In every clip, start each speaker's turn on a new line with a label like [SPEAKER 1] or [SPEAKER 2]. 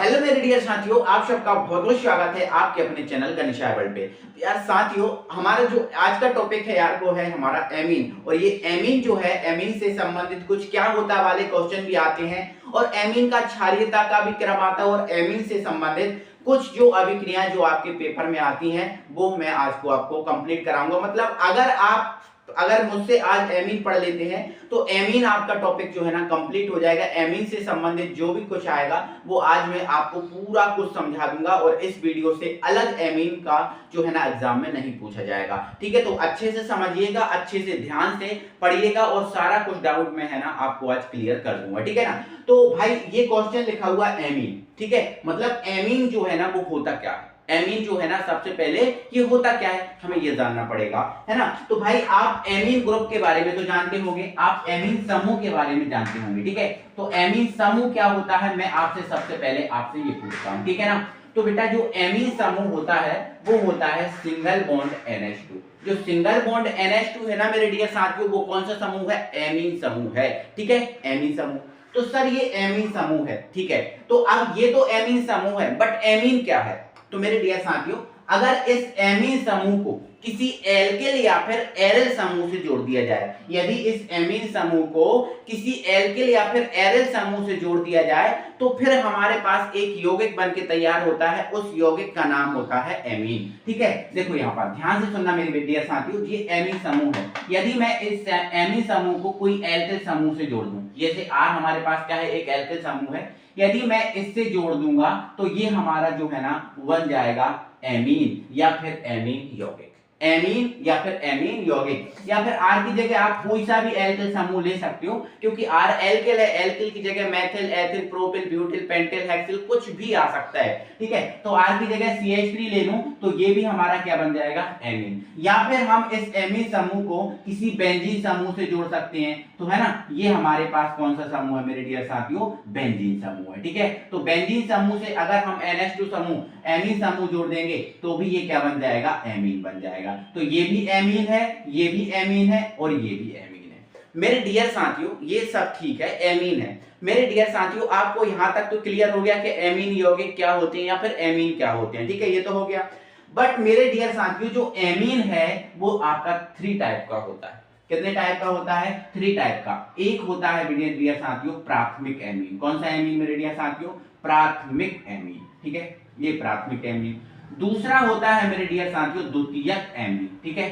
[SPEAKER 1] Hello मेरे dear साथियों, आप सबका बहुत बहुत स्वागत है आपके अपने चैनल गणेशाय वर्ल्ड पे। तो यार साथियों, हमारा जो आज का टॉपिक है यार वो है हमारा एमीन। और ये एमीन जो है, एमीन से संबंधित कुछ क्या होता वाले क्वेश्चन भी आते हैं और एमीन का क्षारीयता का भी क्रम आता है और एमीन से संबंधित कुछ जो अभिक्रियाएं जो आपके पेपर में आती हैं वो मैं आज को आपको कंप्लीट कराऊंगा। मतलब अगर मुझसे आज एमीन पढ़ लेते हैं तो एमीन आपका टॉपिक जो है ना कंप्लीट हो जाएगा। एमीन से संबंधित जो भी कुछ आएगा वो आज मैं आपको पूरा कुछ समझा दूंगा और इस वीडियो से अलग एमीन का जो है ना एग्जाम में नहीं पूछा जाएगा। ठीक है, तो अच्छे से समझिएगा, अच्छे से ध्यान से पढ़िएगा और सारा कुछ डाउट में है ना आपको आज क्लियर कर दूंगा। ठीक है ना, तो भाई ये क्वेश्चन लिखा हुआ एमीन, ठीक है, मतलब एमीन जो है ना वो होता क्या है। एमीन जो है ना सबसे पहले ये होता क्या है हमें ये जानना पड़ेगा, है ना। तो भाई आप एमीन ग्रुप के बारे में तो जानते होंगे, आप एमीन समूह के बारे में जानते होंगे। ठीक है, तो एमीन समूह क्या होता है मैं आपसे सबसे पहले आपसे ये पूछता हूं। ठीक है ना, तो बेटा जो एमीन समूह होता है वो होता है सिंगल बॉन्ड NH2। जो सिंगल बॉन्ड NH2 है ना मेरे डियर साथियों, वो कौन सा समूह है, एमीन समूह है। ठीक है, एमीन समूह। तो सर ये एमीन समूह है, ठीक है, तो अब ये तो एमीन समूह है, बट एमीन क्या है। तो मेरे डियर साथियों, अगर इस एमीन समूह को किसी एल्किल या फिर एरिल समूह से जोड़ दिया जाए, यदि इस एमीन समूह को किसी एल्किल या फिर एरिल समूह से जोड़ दिया जाए तो फिर हमारे पास एक यौगिक बन के तैयार होता है, उस यौगिक का नाम होता है एमीन। ठीक है, देखो यहाँ पर ध्यान से सुनना मेरे डियर साथियों, ये एमीन समूह है। यदि मैं इस एमीन समूह को कोई एल्किल समूह से जोड़ दूं, जैसे R हमारे पास क्या है, एक एल्किल समूह है, यदि मैं इससे जोड़ दूंगा तो ये हमारा जो है ना बन जाएगा एमीन या फिर एमीन यौगिक। एमीन या फिर एमीन यौगिक, या फिर R की जगह आप कोई सा भी एल्किल समूह ले सकते हो, क्योंकि R एल्किल है, एल्किल की जगह methyl, ethyl, propyl, butyl, pentyl, hexyl कुछ भी आ सकता है। ठीक है, तो R की जगह CH3 ले लूं तो ये भी हमारा क्या बन जाएगा, एमीन। या फिर हम इस एमीन समूह को किसी बेंजीन समूह से जोड़ सकते हैं, तो है ना, ये हमारे पास कौन सा समूह है मेरे डियर साथियों, बेंजीन समूह है। ठीक है, तो बेंजीन समूह से अगर हम NH2 समूह एमीन समूह जोड़ देंगे तो भी ये क्या बन जाएगा, एमीन बन जाएगा। तो ये भी एमीन है, ये भी एमीन है और ये भी एमीन है। मेरे डियर साथियों ये सब ठीक है, एमीन है। मेरे डियर साथियों आपको यहां तक तो क्लियर हो गया कि एमीन यौगिक क्या होते हैं या फिर एमीन क्या होते हैं। ठीक है, ये तो हो गया। बट मेरे डियर साथियों जो एमीन है वो आपका 3 टाइप का होता है। कितने टाइप का होता है, 3 टाइप का। एक होता है मेरे डियर साथियों प्राथमिक एमीन। कौन सा एमीन मेरे डियर साथियों, प्राथमिक एमीन। ठीक है, ये प्राथमिक एमीन। दूसरा होता है मेरे डियर साथियों द्वितीयक एमीन। ठीक है,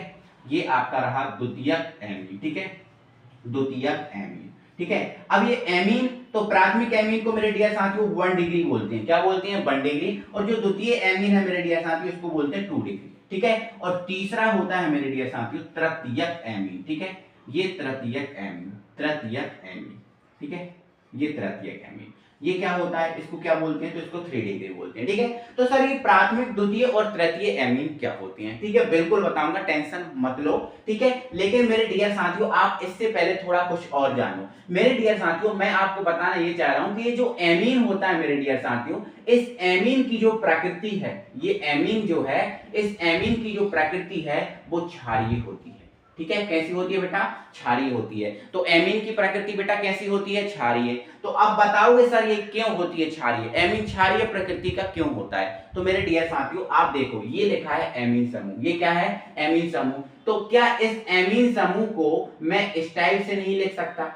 [SPEAKER 1] ये आपका रहा द्वितीयक एमीन। ठीक है, द्वितीयक एमीन। ठीक है, अब ये एमीन तो प्राथमिक एमीन को मेरे डियर साथियों 1 डिग्री बोलते हैं। क्या बोलते हैं, 1 डिग्री। और जो द्वितीय एमीन है मेरे डियर साथियों इसको बोलते हैं 2 डिग्री। ठीक है, और तीसरा होता है मेरे डियर साथियों तृतीयक एमीन। ठीक है, ये तृतीयक एमीन, तृतीयक एमीन। ठीक है, ये तृतीयक एमीन। ये क्या होता है, इसको क्या बोलते हैं, तो इसको 3 डिग्री बोलते हैं। ठीक है, तो सर ये प्राथमिक, द्वितीय और तृतीय एमीन क्या होते हैं। ठीक है, बिल्कुल बताऊंगा, टेंशन मत लो। ठीक है, लेकिन मेरे डियर साथियों आप इससे पहले थोड़ा कुछ और जानो। मेरे डियर साथियों मैं आपको बताना ये चाह रहा हूं कि ये जो एमीन होता है मेरे डियर साथियों, इस एमीन की जो प्रकृति है, ये एमीन जो है, इस एमीन की जो प्रकृति है वो क्षारीय होती है। ठीक है, कैसी होती है बेटा, क्षारीय होती है। तो एमीन की प्रकृति बेटा कैसी होती है, क्षारीय। तो अब बताओगे सर ये क्यों होती है क्षारीय, एमीन क्षारीय प्रकृति का क्यों होता है। तो मेरे डियर साथियों आप देखो, ये लिखा है एमीन समूह, ये क्या है, एमीन समूह। तो क्या इस एमीन समूह को मैं इस टाइप से नहीं लिख सकता,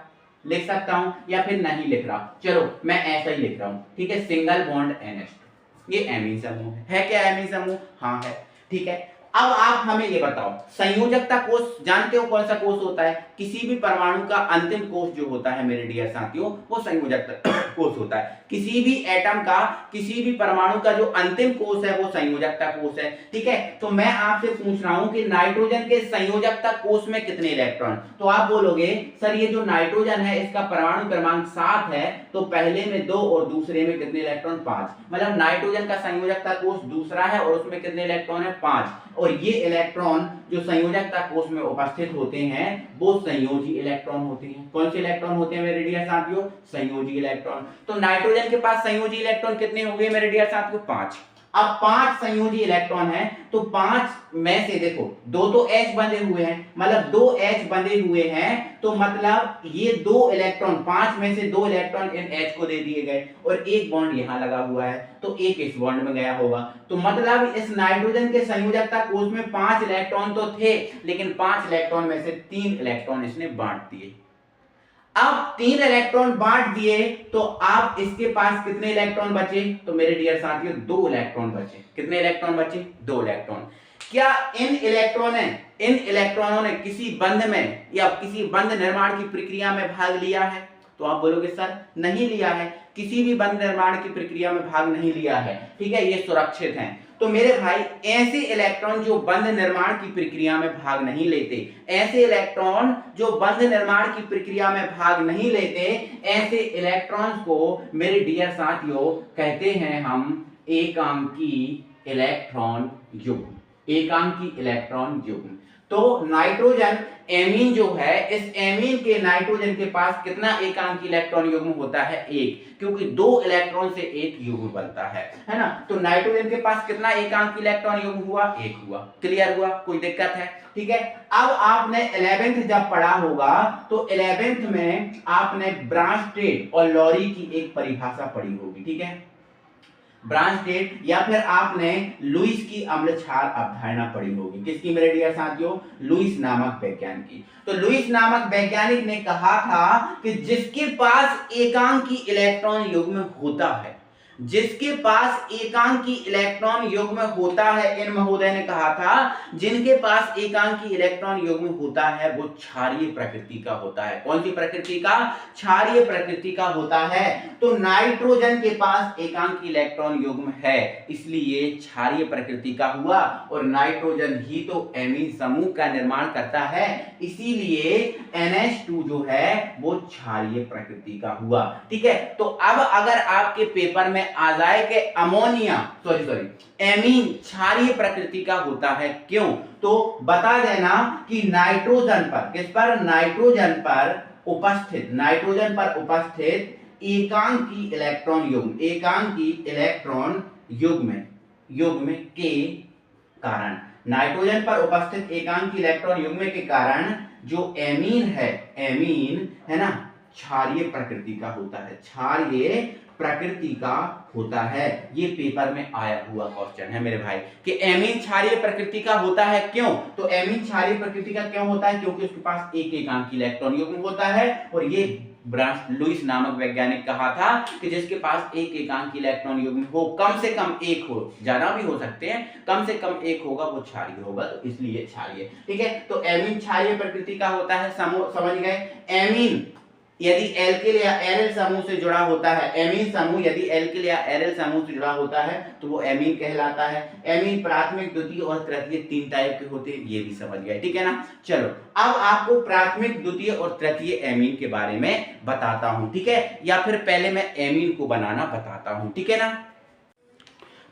[SPEAKER 1] लिख सकता हूं या फिर नहीं लिख रहा, चलो मैं ऐसा ही लिख रहा हूं। ठीक है, सिंगल बॉन्ड NH2, ये एमीन समूह है क्या, एमीन समूह, हाँ है। ठीक है, अब आप हमें ये बताओ, संयोजकता कोष जानते हो कौन सा कोष होता है, किसी भी परमाणु का अंतिम कोष जो होता है मेरे डियर साथियों वो संयोजकता कोष होता है। किसी भी एटम का, किसी भी परमाणु का जो अंतिम कोष है वो संयोजकता कोष है। ठीक है, तो मैं आपसे पूछ रहा हूं कि नाइट्रोजन के संयोजकता कोष में कितने इलेक्ट्रॉन, तो आप बोलोगे सर ये जो नाइट्रोजन है इसका परमाणु क्रमांक 7 है, तो पहले में 2 और दूसरे में कितने इलेक्ट्रॉन, 5। मतलब नाइट्रोजन का संयोजकता कोष दूसरा है और उसमें कितने इलेक्ट्रॉन है, 5। और ये इलेक्ट्रॉन जो संयोजकता कोष में उपस्थित होते हैं वो संयोजी इलेक्ट्रॉन होते हैं। कौन से इलेक्ट्रॉन होते हैं मेरे डियर साथियों, संयोजी इलेक्ट्रॉन। तो नाइट्रोजन के पास संयोजी इलेक्ट्रॉन कितने हो गए मेरे डियर साथियों, 5। अब 5 संयोजी इलेक्ट्रॉन है, तो 5 में से देखो 2 तो H बंधे हुए हैं, मतलब 2 H बंधे हुए हैं, तो मतलब ये 2 इलेक्ट्रॉन, 5 में से 2 इलेक्ट्रॉन इन H को दे दिए गए और एक बॉन्ड यहां लगा हुआ है, तो एक इस बॉन्ड में गया होगा। तो मतलब इस नाइट्रोजन के संयोजकता कोष में 5 इलेक्ट्रॉन तो थे, लेकिन 5 इलेक्ट्रॉन में से 3 इलेक्ट्रॉन इसने बांट दिए। अब 3 इलेक्ट्रॉन बांट दिए, तो आप इसके पास कितने इलेक्ट्रॉन बचे? तो मेरे डियर साथियों 2 इलेक्ट्रॉन बचे। कितने इलेक्ट्रॉन बचे? 2 इलेक्ट्रॉन। क्या इन इलेक्ट्रॉनों ने किसी बंध में या किसी बंध निर्माण की प्रक्रिया में भाग लिया है? तो आप बोलोगे सर नहीं लिया है, किसी भी बंध निर्माण की प्रक्रिया में भाग नहीं लिया है, ठीक है, ये सुरक्षित हैं। तो मेरे भाई ऐसे इलेक्ट्रॉन जो बंध निर्माण की प्रक्रिया में भाग नहीं लेते, ऐसे इलेक्ट्रॉन जो बंध निर्माण की प्रक्रिया में भाग नहीं लेते, ऐसे इलेक्ट्रॉन्स को मेरे डियर साथियों कहते हैं हम एकांकी इलेक्ट्रॉन युग्म। एकांकी इलेक्ट्रॉन युग्म। तो नाइट्रोजन एमीन जो है, इस एमीन के नाइट्रोजन के पास कितना एकांकी इलेक्ट्रॉन युग्म होता है? 1, क्योंकि 2 इलेक्ट्रॉन से एक युग्म बनता है ना। तो नाइट्रोजन के पास कितना एकांकी इलेक्ट्रॉन युग्म हुआ? 1 हुआ। क्लियर हुआ? कोई दिक्कत है? ठीक है। अब आपने 11th जब पढ़ा होगा, तो 11th में आपने ब्रांस्टेड और लॉरी की एक परिभाषा पढ़ी होगी, ठीक है, ब्रांस्टेड, या फिर आपने लुईस की अम्ल क्षार अवधारणा पढ़ी होगी। किसकी मेरे डियर साथियों? लुईस नामक वैज्ञानिक की। तो लुईस नामक वैज्ञानिक ने कहा था कि जिसके पास एकांकी इलेक्ट्रॉन युग्म होता है, जिसके पास एकांकी इलेक्ट्रॉन युग्म होता है, इन महोदय ने कहा था जिनके पास एकांकी इलेक्ट्रॉन युग्म होता है वो क्षारीय प्रकृति का होता है। कौन सी प्रकृति का? क्षारीय प्रकृति का होता है। तो नाइट्रोजन के पास एकांकी इलेक्ट्रॉन युग्म है, इसलिए क्षारीय प्रकृति का हुआ, और नाइट्रोजन ही तो एमीन समूह का निर्माण करता है, इसीलिए NH2 जो है वो क्षारीय प्रकृति का हुआ। ठीक है। तो अब अगर आपके पेपर में आ जाए कि अमोनिया एमीन क्षारीय प्रकृति का होता है, क्यों? तो बता देना कि नाइट्रोजन पर, किस पर? नाइट्रोजन पर उपस्थित एकांकी इलेक्ट्रॉन युग्म के कारण, नाइट्रोजन पर उपस्थित एकांकी इलेक्ट्रॉन युग्म के कारण जो एमीन है ना, क्षारीय प्रकृति का होता है, क्षारीय प्रकृति का होता है। ये पेपर में आया हुआ क्वेश्चन है मेरे भाई कि एमीन क्षारीय प्रकृति का होता है, क्यों? तो एमीन क्षारीय प्रकृति का क्यों होता है? क्योंकि उसके पास एक एकांकी इलेक्ट्रॉन युग्म होता है, और ये लुईस नामक वैज्ञानिक कहा था कि जिसके पास एक एकांकी इलेक्ट्रॉन युग्म हो, कम से कम एक हो, ज्यादा भी हो सकते हैं, कम से कम एक होगा, वो क्षारीय होगा, तो इसलिए क्षारीय। ठीक है। तो एमीन क्षारीय प्रकृति का होता है, समझ गए? एमीन यदि एल्किल या एरिल समूह से जुड़ा होता है, एमीन समूह यदि एल्किल या एरिल समूह से जुड़ा होता है तो वो एमीन कहलाता है। एमीन प्राथमिक, द्वितीय और तृतीय 3 टाइप के होते हैं, ये भी समझ गए। ठीक है ना। चलो अब आपको प्राथमिक, द्वितीय और तृतीय एमीन के बारे में बताता हूं, ठीक है, या फिर पहले मैं एमीन को बनाना बताता हूं, ठीक है ना।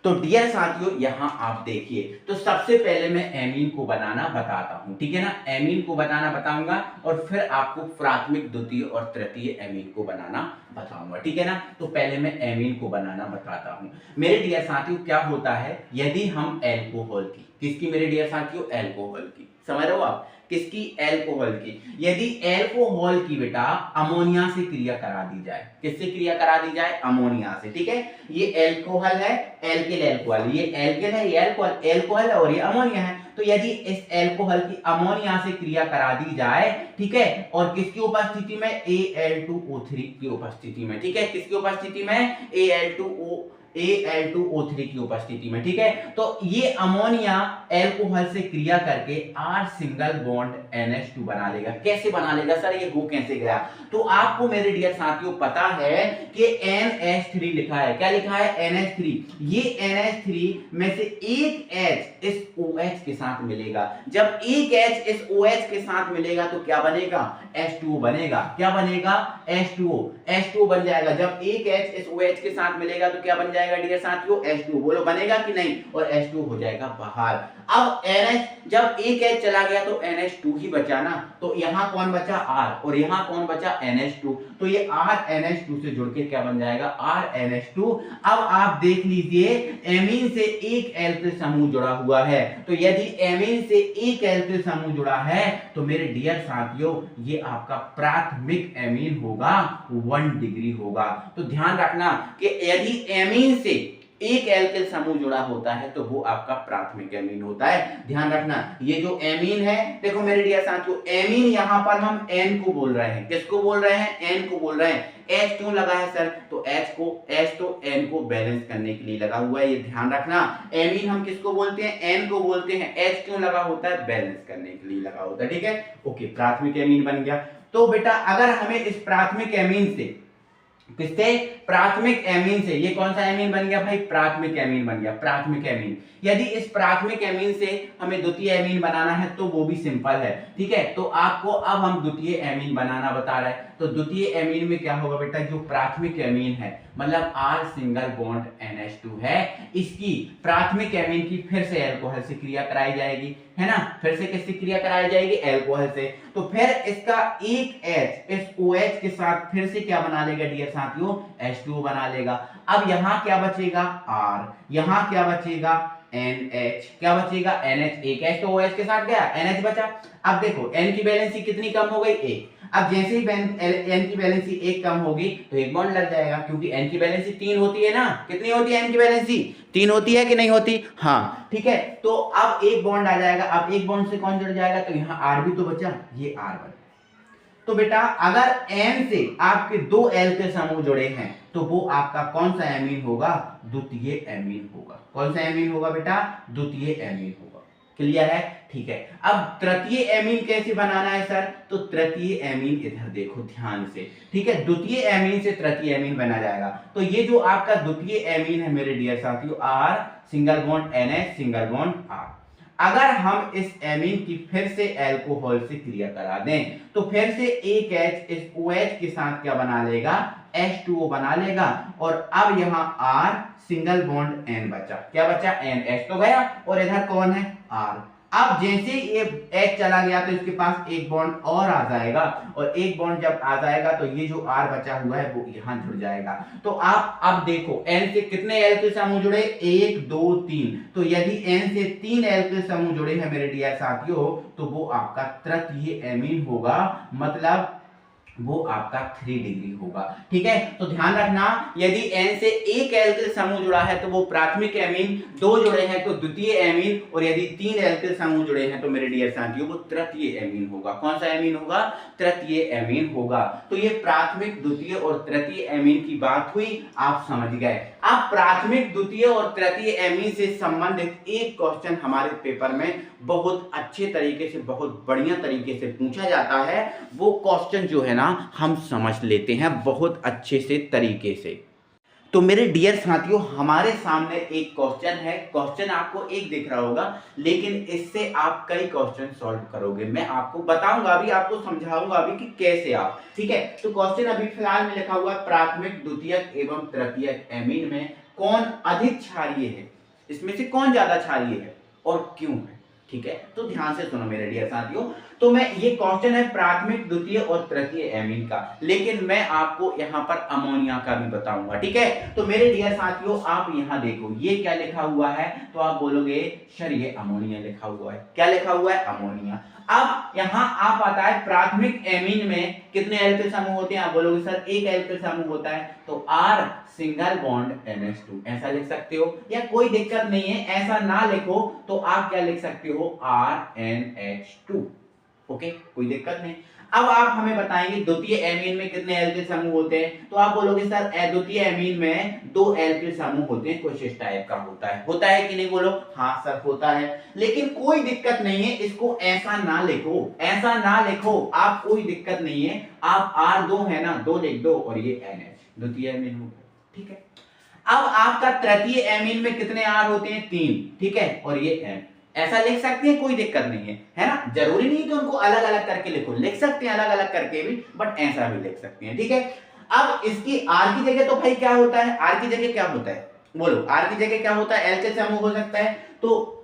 [SPEAKER 1] तो डियर साथियों यहां आप देखिए, तो सबसे पहले मैं एमीन को बनाना बताता हूं, ठीक है ना, एमीन को बनाना बताऊंगा और फिर आपको प्राथमिक, द्वितीय और तृतीय एमीन को बनाना बताऊंगा, ठीक है ना। तो पहले मैं एमीन को बनाना बताता हूं। मेरे डियर साथियों क्या होता है, यदि हम एल्कोहल की, किसकी मेरे डियर साथियों? एल्कोहल की, समझ रहे हो आप? किसकी? एल्कोहल की। यदि एल्कोहल की बेटा अमोनिया से क्रिया करा दी जाए, किससे क्रिया करा दी जाए? अमोनिया से। ठीक है। ये एल्कोहल है, एल्किल एल्कोहल, ये एल्किल है, ये एल्कोहल है, और ये अमोनिया है। तो यदि इस एल्कोहल की अमोनिया से क्रिया करा दी जाए, ठीक है, और किसकी उपस्थिति में? Al2O3 की उपस्थिति में, ठीक है, किसकी उपस्थिति में? Al2O3 की उपस्थिति में, ठीक है। तो ये अमोनिया एल्कोहल से क्रिया करके R सिंगल बॉन्ड NH2 बना लेगा। कैसे बना लेगा सर, ये हो कैसे गया? तो आपको मेरे डियर साथियों पता है कि NH3 लिखा है, क्या लिखा है? NH3। ये NH3 में से एक H इस OH के साथ मिलेगा। जब एक H इस OH के साथ मिलेगा तो क्या बनेगा? H2O बनेगा। क्या बनेगा? H2O बन जाएगा। जब एक H इस OH के साथ मिलेगा तो क्या बन जाएगा? जाएगा डियर साथियों H2, बोलो बनेगा कि नहीं, और H2 हो जाएगा बाहर। अब NH जब एक H चला गया तो NH2 ही बचा ना, तो यहाँ कौन बचा R और यहाँ कौन बचा NH2, तो ये RNH2 से जुड़ के क्या बन जाएगा RNH2। अब आप देख लीजिए एमीन से एक एल्किल समूह जुड़ा हुआ है, तो यदि एमीन से एक एल्किल समूह जुड़ा है तो मेरे डियर साथियों ये आपका प्राथमिक एमीन होगा, 1 डिग्री होगा। तो ध्यान रखना कि यदि एमीन से एक एल्किल समूह जुड़ा होता है तो वो आपका प्राथमिक एमीन होता है। ध्यान रखना ये जो एमीन है, देखो मेरे डियर साथियों एमीन यहां पर हम N को बोल रहे हैं, किसको बोल रहे हैं, N को बोल रहे हैं। H क्यों लगा है सर, तो H तो N को बैलेंस करने के लिए लगा हुआ है, ये ध्यान रखना। एमीन हम किसको बोलते हैं, N को बोलते हैं। H क्यों लगा होता है, बैलेंस करने के लिए लगा होता है, ठीक है। ओके, प्राथमिक एमीन बन गया। तो बेटा अगर हमें इस प्राथमिक एमीन से, किससे, प्राथमिक एमीन से, ये कौन सा एमीन बन गया भाई, प्राथमिक एमीन बन गया, प्राथमिक एमीन। यदि इस प्राथमिक एमीन से हमें द्वितीय एमीन बनाना है तो वो भी सिंपल है, ठीक है। तो आपको अब हम द्वितीय एमीन बनाना बता रहे हैं, तो द्वितीय एमीन में क्या होगा बेटा, जो प्राथमिक एमीन है मतलब R सिंगल बॉन्ड NH2 है, इसकी प्राथमिक एमीन की फिर से अल्कोहल से क्रिया कराई जाएगी, है ना, फिर से किससे क्रिया कराई जाएगी, अल्कोहल से। तो फिर इसका एक H इस OH के साथ फिर से क्या बना लेगा डियर साथियों, H2O बना लेगा। अब यहाँ क्या बचेगा R, यहाँ क्या बचेगा NH, क्या बचेगा NH, एक H तो OH के साथ गया, NH बचा। अब देखो N की वैलेंसी कितनी कम हो गई, 1। अब जैसे ही N की वैलेंसी 1 कम होगी तो एक बॉन्ड लग जाएगा, क्योंकि N की वैलेंसी 3 होती है ना, कितनी होती है N की वैलेंसी, 3 होती है कि नहीं होती, हाँ ठीक है। तो अब एक बॉन्ड आ जाएगा, अब एक बॉन्ड से कौन जुड़ जाएगा, तो यहाँ R भी तो बचा, ये R बन। तो बेटा अगर N से आपके 2 एल्किल समूह जुड़े हैं तो वो आपका कौन सा एमीन होगा, द्वितीय एमीन होगा। कौन सा एमीन होगा बेटा, द्वितीय एमीन होगा। क्लियर है, ठीक है। अब तृतीय एमीन कैसे बनाना है सर, तो तृतीय एमीन इधर देखो ध्यान से, ठीक है। द्वितीय एमीन से तृतीय एमीन बना जाएगा। तो ये जो आपका द्वितीय एमीन है मेरे डियर साथियों, R single bond NH single bond R, अगर हम इस एमीन की फिर से अल्कोहल से क्रिया करा दें तो फिर से एक H इस OH के साथ क्या बना लेगा, H2O बना लेगा। और अब यहाँ R सिंगल बॉन्ड N बचा, क्या बचा, N, H तो गया और इधर कौन है R। अब जैसे ये H चला गया तो इसके पास एक बॉन्ड और आ जाएगा, और एक बॉन्ड जब आ जाएगा तो ये जो R बचा हुआ है वो यहाँ जुड़ जाएगा। तो आप अब देखो N से कितने एल्किल समूह जुड़े, 1 2 3। तो यदि N से 3 एल्किल समूह जुड़े हैं मेरे डियर साथियों तो वो आपका तृतीय एमीन होगा, मतलब वो आपका 3 डिग्री होगा, ठीक है। तो ध्यान रखना यदि N से एक एल्किल समूह जुड़ा है तो वो प्राथमिक एमीन, 2 जुड़े हैं तो द्वितीय एमीन, और यदि 3 एल्किल समूह जुड़े हैं तो मेरे डियर साथियों वो तृतीय एमीन होगा। कौन सा एमीन होगा, तृतीय एमीन होगा। तो ये प्राथमिक, द्वितीय और तृतीय एमीन की बात हुई, आप समझ गए। अब प्राथमिक, द्वितीय और तृतीय एमीन से संबंधित एक क्वेश्चन हमारे पेपर में बहुत अच्छे तरीके से, बहुत बढ़िया तरीके से पूछा जाता है। वो क्वेश्चन जो है ना हम समझ लेते हैं बहुत अच्छे से तरीके से। तो मेरे डियर साथियों हमारे सामने एक क्वेश्चन है, क्वेश्चन आपको एक दिख रहा होगा, लेकिन इससे आप कई क्वेश्चन सॉल्व करोगे। मैं आपको बताऊंगा अभी, आपको समझाऊंगा अभी कि कैसे आप, ठीक है। तो क्वेश्चन अभी फिलहाल में लिखा हुआ है, प्राथमिक, द्वितीयक एवं तृतीयक एमीन में कौन अधिक क्षारीय है, इसमें से कौन ज्यादा क्षारीय है और क्यों है, ठीक है। तो ध्यान से सुनो मेरे डियर साथियों। तो मैं ये क्वेश्चन है प्राथमिक, द्वितीय और तृतीय एमीन का, लेकिन मैं आपको यहाँ पर अमोनिया का भी बताऊंगा, ठीक है। तो मेरे डियर साथियों आप यहाँ देखो ये क्या लिखा हुआ है, तो आप बोलोगे सर ये अमोनिया लिखा हुआ है, क्या लिखा हुआ है, अमोनिया। अब यहाँ आप आता है प्राथमिक एमीन में कितने एल्किल समूह होते हैं, आप बोलोगे सर एक एल्किल समूह होता है, तो R सिंगल बॉन्ड NH2 ऐसा लिख सकते हो, या कोई दिक्कत नहीं है ऐसा ना लिखो तो आप क्या लिख सकते हो, RNH2, ओके, कोई दिक्कत नहीं। अब आप हमें बताएंगे द्वितीय एमीन में कितने एल्किल समूह होते हैं, तो आप बोलोगे सर द्वितीय एमीन में 2 एल्किल समूह होते हैं, कुछ इस टाइप का होता है कि नहीं, बोलो हाँ सर होता है। लेकिन कोई दिक्कत नहीं है, इसको ऐसा ना लिखो, ऐसा ना लिखो आप, कोई दिक्कत नहीं है, आप R2 है ना 2 लिख दो और ये NH द्वितीय एमीन हो गया, ठीक है। अब आपका तृतीय एमीन में कितने R होते हैं, 3, ठीक है, और ये N, ऐसा लिख सकते हैं, कोई दिक्कत नहीं है ना। जरूरी नहीं कि उनको अलग अलग करके लिखो, लिख सकते हैं अलग अलग करके भी, बट ऐसा भी लिख सकते हैं, ठीक है। अब इसकी R की जगह तो भाई क्या होता है, R की जगह क्या होता है, बोलो आर की जगह क्या होता है, एल्किल समूह हो सकता है। तो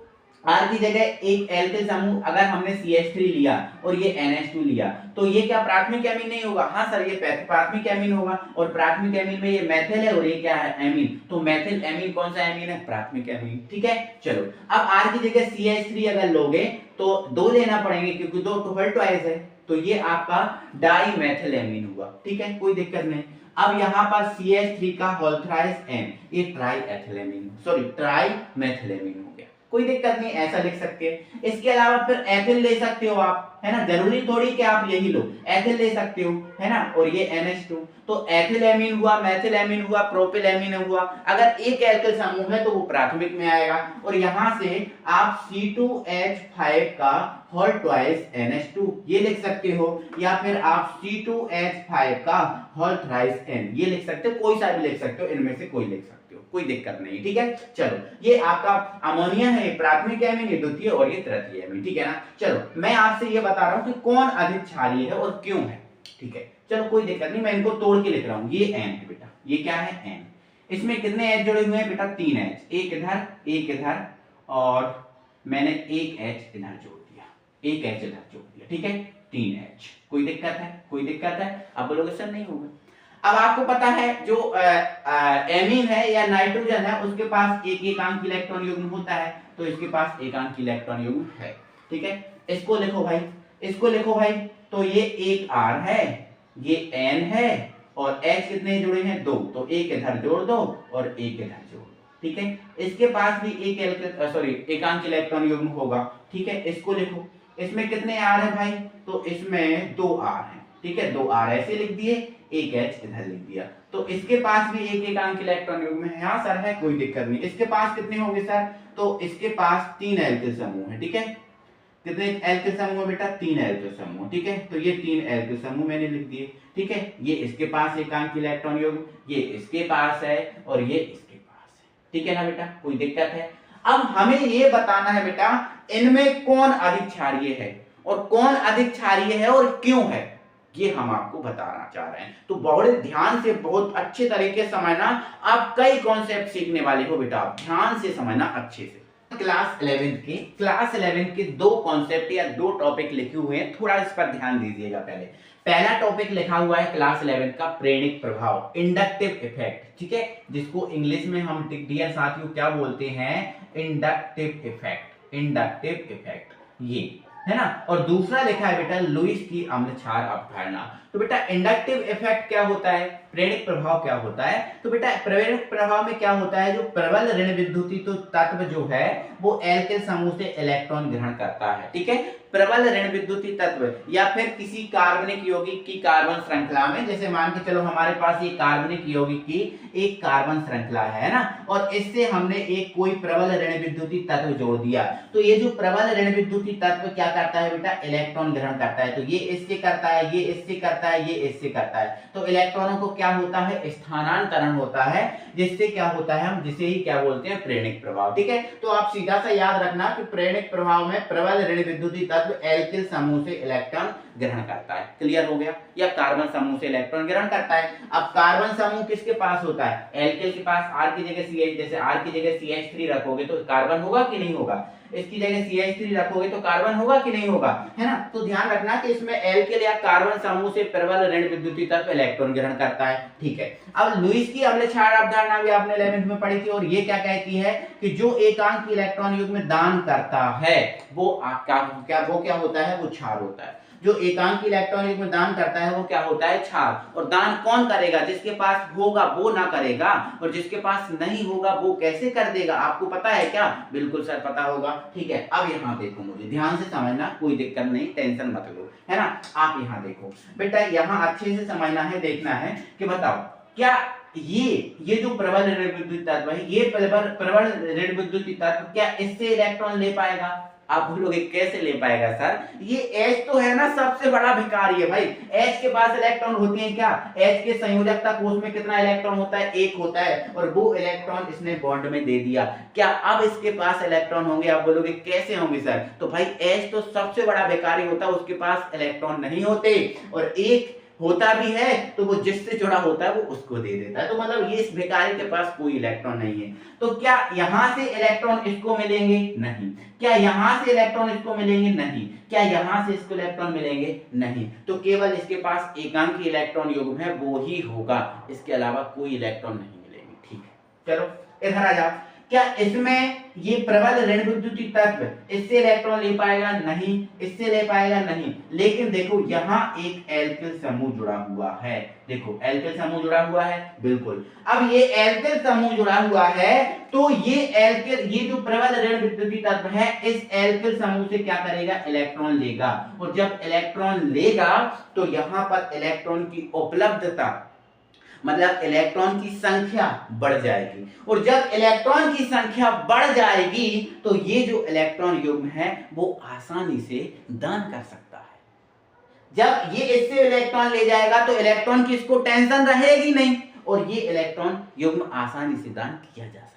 [SPEAKER 1] आर की जगह एक एल्किल समूह अगर हमने CH3 लिया और ये NH2 लिया तो ये क्या प्राथमिक एमीन नहीं होगा? हाँ सर, ये प्राथमिक एमीन होगा, और प्राथमिक एमीन में ये मेथिल है और ये क्या है, एमीन। तो मेथिल एमीन कौन सा एमीन है? प्राथमिक एमीन। ठीक है, चलो अब आर की जगह CH3 अगर लोगे तो 2 लेना पड़ेंगे क्योंकि 2 ट्वाइस है, तो ये आपका डाई मेथिल एमीन हुआ। ठीक है, कोई दिक्कत नहीं। अब यहाँ पर CH3 का होल थ्राइस N, ये ट्राई एथिलेमीन, सॉरी ट्राई मेथिलेमीन हो गया। कोई दिक्कत नहीं, ऐसा लिख सकते हैं। इसके अलावा फिर एथिल ले सकते हो आप, है ना, जरूरी थोड़ी कि आप यही लो, एथिल ले सकते हो, है ना, और ये NH2, तो एथिल एमीन हुआ, मेथिल एमीन हुआ, प्रोपिल एमीन हुआ। अगर एक एल्किल समूह है तो वो प्राथमिक में आएगा, और यहां से आप C2H5 का होल ट्वाइस NH2 ये लिख सकते हो, या फिर आप C2H5 का होल थ्राइस N ये लिख सकते हो, कोई सा भी लिख सकते हो, इनमें से कोई लिख सकते हो, कोई दिक्कत नहीं। ठीक है, चलो ये आपका अमोनिया है, प्राथमिक एमीन, ये द्वितीय और ये तृतीय एमीन। ठीक है ना, चलो मैं आपसे ये बता रहा हूं कि कौन अधिक क्षारीय है और क्यों है। ठीक है, चलो कोई दिक्कत नहीं, मैं इनको तोड़ के लिख रहा हूं। ये N है बेटा, ये क्या है N, इसमें कितने H जुड़े हुए हैं बेटा? 3 H, एक इधर एक इधर, और मैंने एक H इधर जोड़ दिया, एक H इधर जोड़ दिया। ठीक है, 3 H। कोई दिक्कत है? कोई दिक्कत है? आप बोलोगे सर नहीं होगा। अब आपको पता है जो एमीन है या नाइट्रोजन है उसके पास एक एकांक इलेक्ट्रॉन युग्म होता है, तो इसके पास एकांक इलेक्ट्रॉन युग्म है। ठीक है, इसको लिखो भाई, इसको लिखो भाई। तो ये एक R है, ये N है, और H कितने जुड़े हैं? 2, तो एक इधर जोड़ दो और एक इधर जोड़ दो। ठीक है, इसके पास भी एक एकांक इलेक्ट्रॉन युग्म होगा। ठीक है, इसको लिखो। इसमें कितने R है भाई? तो इसमें 2 R है। ठीक है, 2 R ऐसे लिख दिए, एक H इधर लिख दिया, तो इसके पास भी एक एकांक इलेक्ट्रॉन युग्म है। हाँ सर है, कोई दिक्कत नहीं। इसके पास कितने होंगे सर? तो इसके पास 3 एल्किल समूह है। ठीक है, कितने एल्किल समूह बेटा? 3 एल्किल समूह। ठीक है, तो ये 3 एल्किल समूह मैंने लिख दिए। ठीक है, ये इसके पास एकांक इलेक्ट्रॉन युग्म, ये इसके पास है, और ये इसके पास है। ठीक है ना बेटा, कोई दिक्कत है? अब हमें ये बताना है बेटा इनमें कौन अधिक क्षारीय है, और कौन अधिक क्षारीय है और क्यों है, ये हम आपको बताना चाह रहे हैं। तो बहुत ध्यान से, बहुत अच्छे तरीके से समझना, आप कई कॉन्सेप्ट सीखने वाले हो बेटा, आप ध्यान से समझना अच्छे से। क्लास 11 के 2 कॉन्सेप्ट या 2 टॉपिक लिखे हुए हैं, थोड़ा इस पर ध्यान दीजिएगा। पहला टॉपिक लिखा हुआ है क्लास 11 का प्रेरक प्रभाव, इंडक्टिव इफेक्ट। ठीक है, जिसको इंग्लिश में हम डियर साथियों क्या बोलते हैं? इंडक्टिव इफेक्ट, इंडक्टिव इफेक्ट, ये है ना। और दूसरा लिखा है बेटा लुईस की अम्ल क्षार अवधारणा। तो बेटा इंडक्टिव इफेक्ट क्या होता है, प्रेरक प्रभाव क्या होता है? तो बेटा प्रेरक प्रभाव में क्या होता है, जो प्रबल ऋण विद्युतीय तो तत्व जो है वो एल्किल समूह से इलेक्ट्रॉन ग्रहण करता है। ठीक है, प्रबल ऋण विद्युतीय तत्व या फिर किसी कार्बनिक यौगिक की कार्बन श्रृंखला में, जैसे मान के चलो हमारे पास ये कार्बनिक यौगिक की एक कार्बन श्रृंखला है ना, और इससे हमने एक कोई प्रबल ऋण विद्युतीय तत्व जोड़ दिया, तो ये जो प्रबल ऋण विद्युतीय तत्व क्या करता है बेटा? इलेक्ट्रॉन ग्रहण करता है। तो ये इससे करता है, ये इससे करता है, ये इससे करता है, तो इलेक्ट्रॉनों को क्या होता है? स्थानांतरण होता है, जिससे क्या होता है, हम जिसे ही क्या बोलते हैं? प्रेरक प्रभाव। ठीक है, तो आप सीधा सा याद रखना कि प्रेरक प्रभाव में प्रबल ऋण विद्युतीय तत्व एल्किल समूह से इलेक्ट्रॉन ग्रहण करता है। क्लियर हो गया? या कार्बन समूह से इलेक्ट्रॉन ग्रहण करता है। अब कार्बन समूह किसके पास होता है? एल्किल के पास। R की जगह CH, जैसे R की जगह CH3 रखोगे तो कार्बन होगा कि नहीं होगा? इसकी जगह CH3 रखोगे तो कार्बन होगा कि नहीं होगा, है ना। तो ध्यान रखना कि इसमें एल्किल या कार्बन समूह से प्रबल ऋण विद्युतीय तत्व इलेक्ट्रॉन ग्रहण करता है। ठीक है, अब लुईस की अम्ल क्षार अवधारणा भी आपने 11th में पढ़ी थी, और ये क्या कहती है कि जो एकांक इलेक्ट्रॉन युग्म में दान करता है वो क्या होता है? वो क्षार होता है। जो एकांक इलेक्ट्रॉन युग्म में दान करता है वो क्या होता है? क्षार। और दान कौन करेगा? जिसके पास होगा वो ना करेगा, और जिसके पास नहीं होगा वो कैसे कर देगा? आपको पता है क्या? बिल्कुल सर पता होगा। ठीक है, अब यहाँ देखो, मुझे ध्यान से समझना, कोई दिक्कत नहीं, टेंशन मत लो, है ना। आप यहाँ देखो बेटा, यहाँ अच्छे से समझना है, देखना है कि बताओ क्या ये जो प्रबल ऋण विद्युत तत्व है, ये प्रबल ऋण विद्युत तत्व क्या इससे इलेक्ट्रॉन ले पाएगा? आप बोलोगे कैसे ले पाएगा सर? ये H तो है ना सबसे बड़ा भिखारी है भाई। H के पास इलेक्ट्रॉन होते हैं क्या? H के संयोजकता कोष में कितना इलेक्ट्रॉन होता है? 1 होता है, और वो इलेक्ट्रॉन इसने बॉन्ड में दे दिया। क्या अब इसके पास इलेक्ट्रॉन होंगे? आप बोलोगे कैसे होंगे सर? तो भाई H तो सबसे बड़ा भिखारी होता है, उसके पास इलेक्ट्रॉन नहीं होते, और एक होता भी है तो वो जिससे जुड़ा होता है वो उसको दे देता है। तो मतलब ये इस भिखारी के पास कोई इलेक्ट्रॉन नहीं है। तो क्या यहां से इलेक्ट्रॉन इसको मिलेंगे? नहीं। क्या यहां से इलेक्ट्रॉन इसको मिलेंगे? नहीं। क्या यहां से इसको इलेक्ट्रॉन मिलेंगे? नहीं। तो केवल इसके पास एकांकी इलेक्ट्रॉन युग्म है वो ही होगा, इसके अलावा कोई इलेक्ट्रॉन नहीं मिलेंगे। ठीक है, चलो इधर आ जाओ। क्या इसमें ये प्रबल ऋण विद्युतीय तत्व इससे इलेक्ट्रॉन ले पाएगा? नहीं। इससे ले पाएगा? नहीं। लेकिन देखो यहाँ एक एल्किल समूह जुड़ा हुआ है। देखो एल्किल समूह जुड़ा हुआ है, बिल्कुल। अब ये एल्किल समूह जुड़ा हुआ है तो ये जो प्रबल ऋण विद्युतीय तत्व है इस एल्किल समूह से क्या करेगा? इलेक्ट्रॉन लेगा। और जब इलेक्ट्रॉन लेगा तो यहां पर इलेक्ट्रॉन की उपलब्धता मतलब इलेक्ट्रॉन की संख्या बढ़ जाएगी। और जब इलेक्ट्रॉन की संख्या बढ़ जाएगी तो ये जो इलेक्ट्रॉन युग्म है वो आसानी से दान कर सकता है। जब ये इससे इलेक्ट्रॉन ले जाएगा तो इलेक्ट्रॉन की इसको टेंशन रहेगी नहीं और ये इलेक्ट्रॉन युग्म आसानी से दान किया जा सकता है।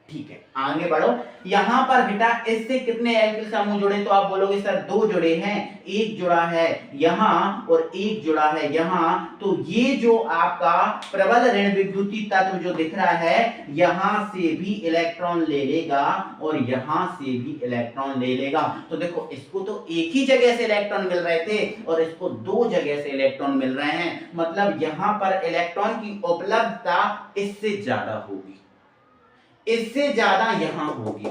[SPEAKER 1] ठीक है, आगे बढ़ो। यहां पर बेटा इससे कितने एल्किल समूह जुड़े? तो आप बोलोगे सर 2 जुड़े हैं, एक जुड़ा है यहां और एक जुड़ा है यहां। तो ये जो आपका प्रबल ऋण विद्युतीय तत्व जो दिख रहा है यहां से भी इलेक्ट्रॉन ले लेगा और यहां से भी इलेक्ट्रॉन ले लेगा। तो देखो इसको तो एक ही जगह से इलेक्ट्रॉन मिल रहे थे और इसको 2 जगह से इलेक्ट्रॉन मिल रहे हैं। मतलब यहां पर इलेक्ट्रॉन की उपलब्धता इससे ज्यादा होगी, इससे ज्यादा यहां होगी।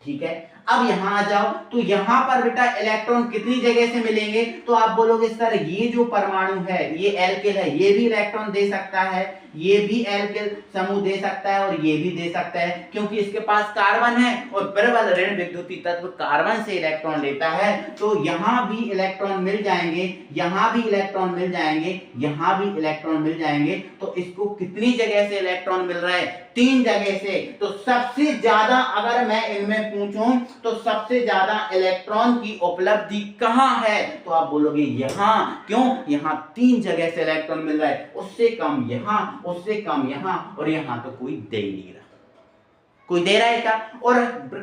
[SPEAKER 1] ठीक है, अब यहां आ जाओ। तो यहां पर बेटा इलेक्ट्रॉन कितनी जगह से मिलेंगे? तो आप बोलोगे सर ये जो परमाणु है ये एल्किल है, ये भी इलेक्ट्रॉन दे सकता है, ये भी एल्किल समूह दे सकता है और ये भी दे सकता है, क्योंकि इसके पास कार्बन है और प्रबल ऋण विद्युतीय तत्व कार्बन से इलेक्ट्रॉन लेता है। तो यहां भी इलेक्ट्रॉन मिल जाएंगे, यहां भी इलेक्ट्रॉन मिल जाएंगे, यहां भी इलेक्ट्रॉन मिल जाएंगे। तो इसको कितनी जगह से इलेक्ट्रॉन मिल रहा है? 3 जगह से। तो सबसे ज्यादा अगर मैं इनमें पूछूं तो सबसे ज्यादा इलेक्ट्रॉन की उपलब्धि कहां है? तो आप बोलोगे यहां। क्यों? यहां 3 जगह से इलेक्ट्रॉन मिल रहा है, उससे कम यहां, उससे कम यहां और यहां तो कोई दे ही नहीं रहा। कोई दे रहा है क्या? और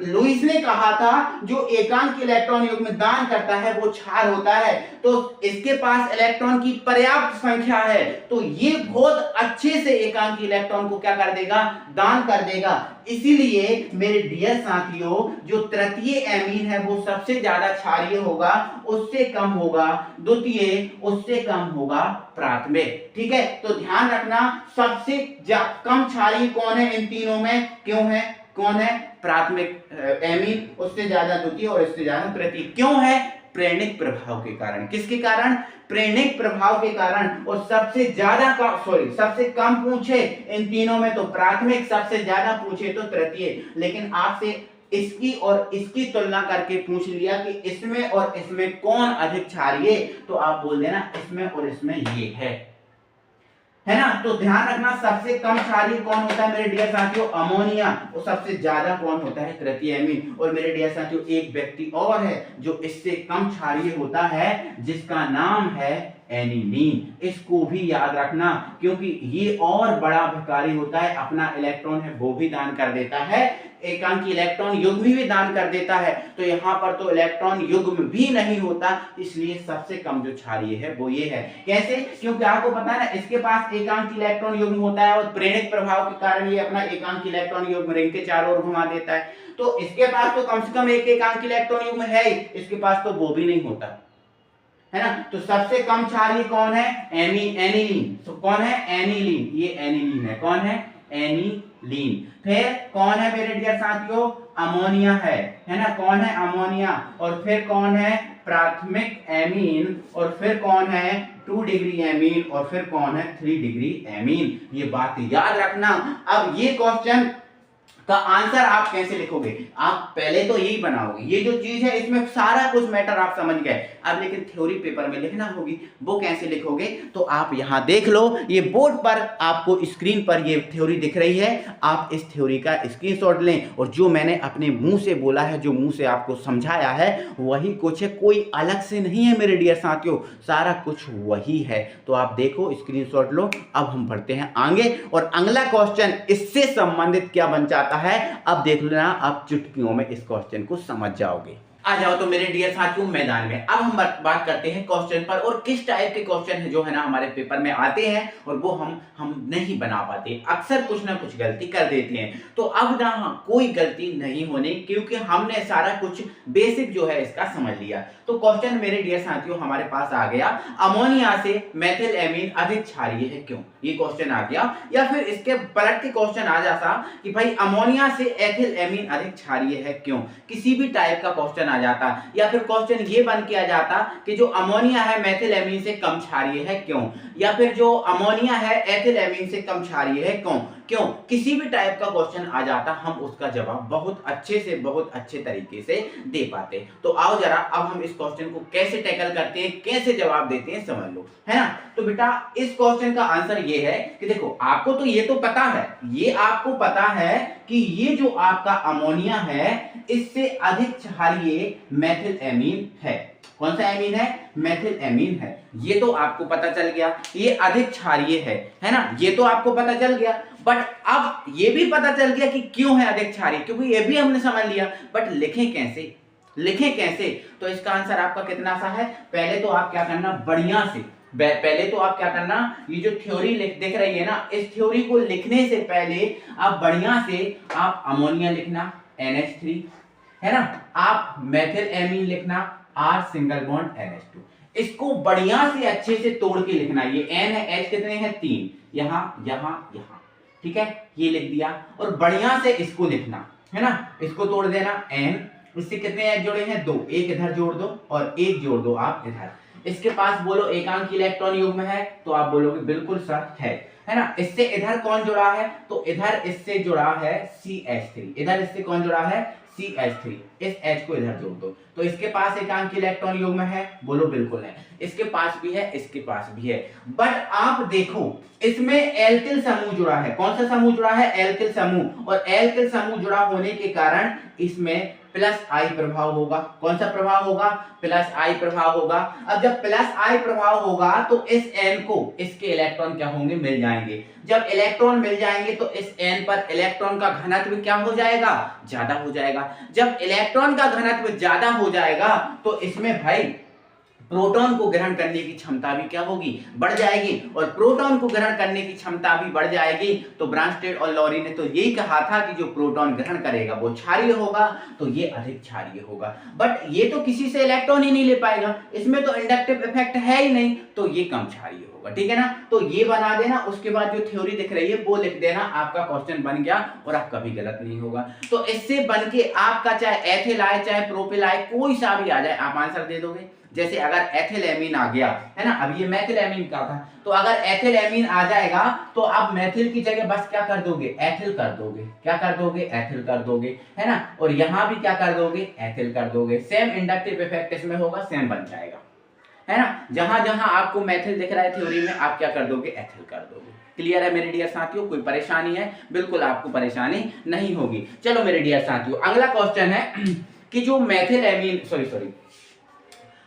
[SPEAKER 1] लुईस ने कहा था जो एकांक इलेक्ट्रॉन युग्म दान करता है वो क्षार होता है। तो इसके पास इलेक्ट्रॉन की पर्याप्त संख्या है तो ये बहुत अच्छे से एकांक इलेक्ट्रॉन को क्या कर देगा? दान कर देगा। इसीलिए मेरे डियर साथियों जो तृतीय एमीन है वो सबसे ज्यादा क्षारीय होगा, उससे कम होगा द्वितीय, उससे कम होगा प्राथमिक। ठीक है, तो ध्यान रखना सबसे कम क्षारीय कौन है इन तीनों में? क्यों है? कौन है? प्राथमिक एमीन, उससे ज्यादा द्वितीय और इससे ज्यादा तृतीय। क्यों है? प्रेरणिक प्रभाव के कारण। किसके कारण? प्रेरणिक प्रभाव के कारण। और सबसे कम पूछे इन तीनों में तो प्राथमिक, सबसे ज्यादा पूछे तो तृतीय। लेकिन आपसे इसकी और इसकी तुलना करके पूछ लिया कि इसमें और इसमें कौन अधिक क्षारीय, तो आप बोल देना इसमें और इसमें ये है ना। तो ध्यान रखना सबसे कम क्षारीय कौन होता है मेरे डियर साथियों? अमोनिया। और सबसे ज्यादा कौन होता है? तृतीय एमीन। और मेरे डियर साथियों एक व्यक्ति और है जो इससे कम क्षारीय होता है जिसका नाम है एनिलीन। इसको भी याद रखना क्योंकि ये और बड़ा भिखारी होता है, अपना इलेक्ट्रॉन है वो भी दान कर देता है, एकांकी इलेक्ट्रॉन युग्म भी दान कर देता है। तो यहाँ पर तो इलेक्ट्रॉन युग्म भी नहीं होता, इसलिए सबसे कम जो क्षारीय है वो ये है। कैसे? क्योंकि आपको पता है ना इसके पास एकांकी इलेक्ट्रॉन युग्म होता है और प्रेरक प्रभाव के कारण ये अपना एकांकी इलेक्ट्रॉन युग्म रिंग के चारों ओर घुमा देता है। तो इसके पास तो कम से कम एक एकांकी इलेक्ट्रॉन युग्म है, इसके पास तो वो भी नहीं होता है ना। तो सबसे कम क्षारीय कौन है? एनिलीन। तो कौन है? एनिलीन। ये एनिलीन है। कौन है? एनिलीन। फिर कौन है मेरे डियर साथियों? अमोनिया है ना। कौन है? अमोनिया। और फिर कौन है? प्राथमिक एमीन। और फिर कौन है? 2 डिग्री एमीन। और फिर कौन है? 3 डिग्री एमीन। ये बात याद रखना। अब ये क्वेश्चन का आंसर आप कैसे लिखोगे? आप पहले तो यही बनाओगे, ये जो चीज है इसमें सारा कुछ मैटर आप समझ गए। अब लेकिन थ्योरी पेपर में लिखना होगी, वो कैसे लिखोगे? तो आप यहां देख लो, ये बोर्ड पर आपको स्क्रीन पर ये थ्योरी दिख रही है, आप इस थ्योरी का स्क्रीनशॉट लें और जो मैंने अपने मुंह से बोला है, जो मुंह से आपको समझाया है वही कुछ है, कोई अलग से नहीं है मेरे डियर साथियों, सारा कुछ वही है। तो आप देखो, स्क्रीनशॉट लो। अब हम बढ़ते हैं आगे और अगला क्वेश्चन इससे संबंधित क्या बन जाता है अब देख लेना, आप चुटकियों में इस क्वेश्चन को समझ जाओगे। आ जाओ तो मेरे डियर साथियों मैदान में। अब हम बात करते हैं क्वेश्चन पर, और किस टाइप के क्वेश्चन है जो है ना हमारे पेपर में आते हैं और वो हम नहीं बना पाते, अक्सर कुछ ना कुछ गलती कर देते हैं। तो अब ना कोई गलती नहीं होनी, क्योंकि हमने सारा कुछ बेसिक जो है इसका समझ लिया। तो क्वेश्चन मेरे डियर साथियों हमारे पास आ गया, अमोनिया से मेथिल एमीन अधिक क्षारीय है क्यों, ये क्वेश्चन आ गया। या फिर इसके पलट के क्वेश्चन आ जाता कि भाई अमोनिया से एथिल एमीन अधिक क्षारीय है क्यों, किसी भी टाइप का क्वेश्चन आ जाता। या फिर क्वेश्चन ये बन के आ जाता कि जो अमोनिया है मेथिल एमीन से कम क्षारीय है क्यों, या फिर जो अमोनिया है एथिल एमीन से कम क्षारीय है क्यों, किसी भी टाइप का क्वेश्चन आ जाता, हम उसका जवाब बहुत अच्छे से बहुत अच्छे तरीके से दे पाते। तो आओ जरा अब हम इस क्वेश्चन को कैसे टैकल करते हैं, कैसे जवाब देते हैं, समझ लो, है ना। तो बेटा इस क्वेश्चन का आंसर ये है कि देखो आपको तो ये तो पता है, ये आपको पता है कि ये जो आपका अमोनिया है इससे अधिक क्षारीय मेथिल एमीन है। कौन सा एमीन है, मेथिल एमीन है, ये तो आपको पता चल गया, ये अधिक क्षारीय है ना, ये तो आपको पता चल गया। बट अब ये भी पता चल गया कि क्यों है अधिक क्षारीय, क्योंकि ये भी हमने समझ लिया, बट लिखें कैसे, लिखें कैसे। तो इसका आंसर आपका कितना सा है, पहले तो आप क्या करना, बढ़िया से पहले तो आप क्या करना, ये जो थ्योरी दिख रही है ना, इस थ्योरी को लिखने से पहले आप बढ़िया से आप अमोनिया लिखना NH3, है ना, आप मेथिल एमीन लिखना R सिंगल बॉन्ड NH2, इसको बढ़िया से अच्छे से तोड़ के लिखना। ये N है, H कितने हैं 3, यहां यहां यहां, ठीक है, ये लिख दिया। और बढ़िया से इसको लिखना, है ना, इसको तोड़ देना N, इससे कितने H जोड़े हैं 2, एक इधर जोड़ दो और एक जोड़ दो आप इधर। इसके पास बोलो एकांक इलेक्ट्रॉन युग्म है, तो आप बोलोगे बिल्कुल सर है ना। इससे इधर कौन जुड़ा है, तो इधर इससे जुड़ा है CH3, इधर इससे कौन जुड़ा है CH3, इस H को इधर जोड़ दो। तो इसके पास एकांक इलेक्ट्रॉन युग्म है, बोलो बिल्कुल है, इसके पास भी है, इसके पास भी है। बट आप देखो इसमें एल्किल समूह जुड़ा है, कौन सा समूह जुड़ा है, एल्किल समूह, और एल्किल समूह जुड़ा होने के कारण इसमें प्लस आई प्रभाव होगा। कौन सा प्रभाव होगा, प्लस आई प्रभाव होगा। अब जब प्लस आई प्रभाव होगा तो इस N को इसके इलेक्ट्रॉन क्या होंगे, मिल जाएंगे। जब इलेक्ट्रॉन मिल जाएंगे तो इस N पर इलेक्ट्रॉन का घनत्व क्या हो जाएगा, ज्यादा हो जाएगा। जब इलेक्ट्रॉन का घनत्व ज्यादा हो जाएगा तो इसमें भाई प्रोटॉन को ग्रहण करने की क्षमता भी क्या होगी, बढ़ जाएगी। और प्रोटॉन को ग्रहण करने की क्षमता भी बढ़ जाएगी। तो ब्रांस्टेड और लॉरी ने तो यही कहा था कि जो प्रोटॉन ग्रहण करेगा वो क्षारीय होगा, तो ये अधिक क्षारीय होगा। बट ये तो किसी से इलेक्ट्रॉन ही नहीं ले पाएगा, इसमें तो इंडक्टिव इफेक्ट है ही नहीं, तो ये कम क्षारीय होगा, ठीक है ना। तो ये बना देना, उसके बाद जो थ्योरी दिख रही है वो लिख देना, आपका क्वेश्चन बन गया और आप कभी गलत नहीं होगा। तो इससे बन के आपका चाहे एथिल आए चाहे प्रोपिल आए, कोई सा भी आ जाए आप आंसर दे दोगे। जैसे अगर एथिल एमीन आ गया है ना, अब ये मेथिल एमीन का था, तो अगर एथिल एमीन आ जाएगा तो आप मेथिल की जगह बस क्या कर दोगे, एथिल कर दोगे। क्या कर दोगे, एथिल कर दोगे, है ना। और यहां भी क्या कर दोगे, एथिल कर दोगे। सेम इंडक्टिव इफेक्ट इसमें होगा, सेम बन जाएगा, है ना। जहां जहां आपको मेथिल दिख रहा है थ्योरी में, आप क्या कर दोगे, एथिल कर दोगे। क्लियर है मेरे डियर साथियों, कोई परेशानी है, बिल्कुल आपको परेशानी नहीं होगी। चलो मेरे डियर साथियों, अगला क्वेश्चन है कि जो मेथिल एमीन सॉरी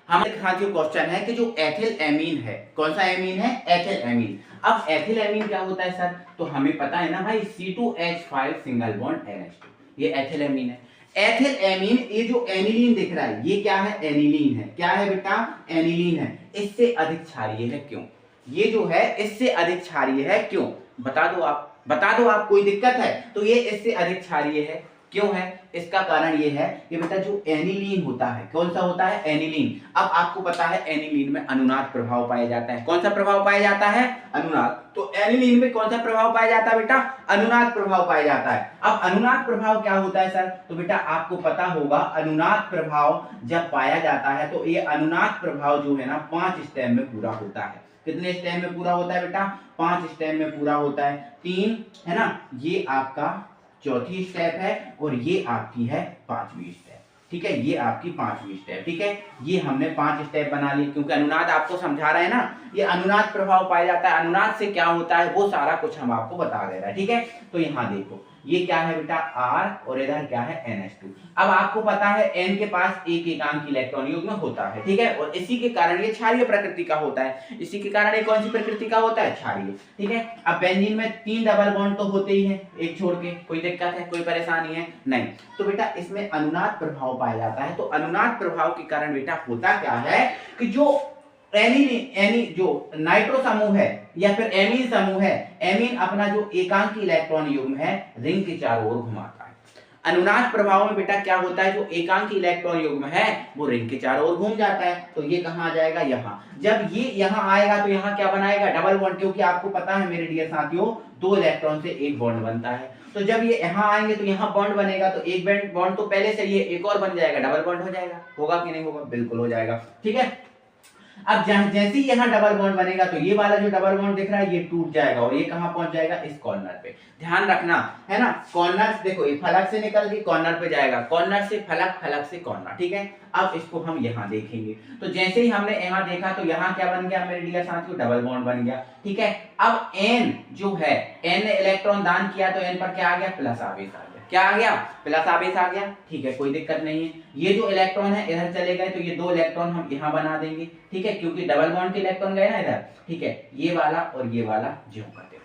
[SPEAKER 1] हमारे साथियों क्वेश्चन है कि जो एथिल एमीन है, कौन सा एमीन है, एथिल एमीन। अब एथिल एमीन क्या होता है सर, तो हमें पता है ना भाई, C2H5 सिंगल बॉन्ड NH2, ये एथिल एमीन है। एथिल एमीन, ये जो एनिलीन दिख रहा है ये क्या है, एनिलीन है। क्या है बेटा, एनिलीन है। इससे अधिक क्षारीय है क्यों, ये जो है इससे अधिक क्षारीय है क्यों, बता दो आप, बता दो आप, कोई दिक्कत है। तो ये इससे अधिक क्षारीय है क्यों है, इसका कारण ये है कि बेटा जो एनिलीन होता है, कौन सा होता है, एनिलीन। अब आपको पता है एनिलीन में अनुनाद प्रभाव पाया जाता है। कौन सा प्रभाव पाया जाता है, अनुनाद। तो एनिलीन में कौन सा प्रभाव पाया जाता है बेटा, अनुनाद प्रभाव पाया जाता है। अब अनुनाद प्रभाव क्या होता है सर, तो बेटा आपको पता होगा अनुनाद प्रभाव जब पाया जाता है तो ये अनुनाद प्रभाव जो है ना 5 स्टेप में पूरा होता है। कितने स्टेप में पूरा होता है बेटा, 5 स्टेप में पूरा होता है। 3 है ना, ये आपका चौथी स्टेप है और ये आपकी है 5वीं स्टेप, ठीक है, ये आपकी 5वीं स्टेप, ठीक है। ये हमने 5 स्टेप बना ली, क्योंकि अनुनाद आपको समझा रहे हैं ना, ये अनुनाद प्रभाव पाया जाता है। अनुनाद से क्या होता है वो सारा कुछ हम आपको बता दे रहा है, ठीक है। तो यहाँ देखो ये क्या है बेटा R और इधर क्या है NH2। अब आपको पता है N के पास एक एकांक इलेक्ट्रॉन युग्म होता है, ठीक है, और इसी के कारण ये क्षारीय प्रकृति का होता है। इसी के कारण ये कौन सी प्रकृति का होता है, क्षारीय, ठीक है। अब बेंजीन में 3 डबल बॉन्ड तो होते ही हैं, एक छोड़ के, कोई दिक्कत है, कोई परेशानी है नहीं। तो बेटा इसमें अनुनाद प्रभाव पाया जाता है। तो अनुनाद प्रभाव के कारण बेटा होता क्या है कि जो एनी जो नाइट्रो समूह है या फिर एमीन समूह है, एमीन अपना जो एकांकी इलेक्ट्रॉन युग्म है रिंग के चारों ओर घुमाता है। अनुनाद प्रभाव में बेटा क्या होता है, जो एकांकी इलेक्ट्रॉन युग्म है वो रिंग के चारों ओर घूम जाता है। तो ये कहां आ जाएगा, यहाँ। जब ये यहाँ आएगा तो यहाँ क्या बनाएगा, डबल बॉन्ड, क्योंकि आपको पता है मेरे डियर साथियों 2 इलेक्ट्रॉन से एक बॉन्ड बनता है। तो जब ये यहाँ आएंगे तो यहाँ बॉन्ड बनेगा, तो एक बॉन्ड तो पहले से ये एक और बन जाएगा, डबल बॉन्ड हो जाएगा। होगा कि नहीं होगा, बिल्कुल हो जाएगा, ठीक है। अब जैसे ही यहाँ डबल बॉन्ड बनेगा तो ये वाला जो डबल बॉन्ड दिख रहा है ये टूट जाएगा और ये कहां पहुंच जाएगा, इस कॉर्नर पे। ध्यान रखना है ना, कॉर्नर देखो ये फलक से निकल के कॉर्नर पे जाएगा, कॉर्नर से फलक, फलक से कॉर्नर, ठीक है। अब इसको हम यहाँ देखेंगे तो जैसे ही हमने यहाँ देखा तो यहाँ क्या बन गया मेरे डियर साथियों, डबल बॉन्ड बन गया, ठीक है। अब N जो है, N ने इलेक्ट्रॉन दान किया तो N पर क्या आ गया, प्लस आवेश आ गया। क्या आ गया, प्लस आवेश आ गया, ठीक है, कोई दिक्कत नहीं है। ये जो इलेक्ट्रॉन है इधर चले गए तो ये 2 इलेक्ट्रॉन हम यहाँ बना देंगे, ठीक है, क्योंकि डबल बॉन्ड के इलेक्ट्रॉन गए ना इधर, ठीक है। ये वाला और ये वाला ज्यों करते हैं।